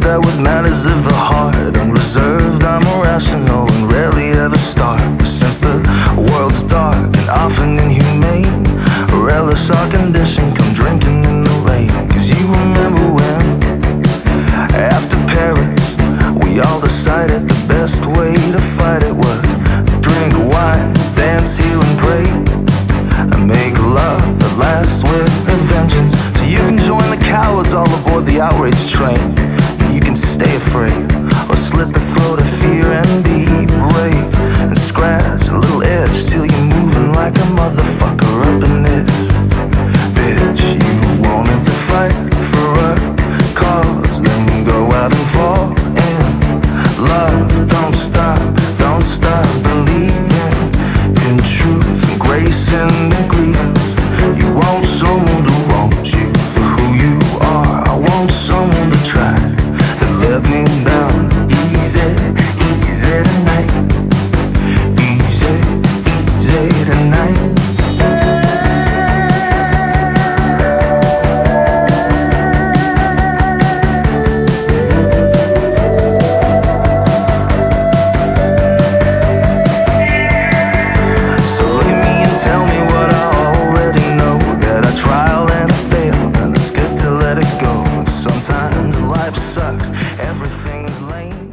that what matters is the heart. Unreserved, I'm irrational and rarely ever start. Since the world's dark and often inhumane, relish our condition, come drinking in the rain. Cause you remember when, after Paris, we all decided the best way to fight it was drink wine, dance, heal and pray, and make love that lasts with a vengeance. So you can join the cowards all aboard the outrage train. You can stay afraid or slit the throat of fear and be brave, and scratch a little itch till you're moving like a motherfucker up in this bitch. You wanted to fight for a cause, then go out and fall in love. Don't stop believing in truth and grace and grievance. You want someone to want you for who you are. I want someone to try to let me down. Easy, easy tonight. Easy, easy tonight. Sometimes life sucks, everything is lame.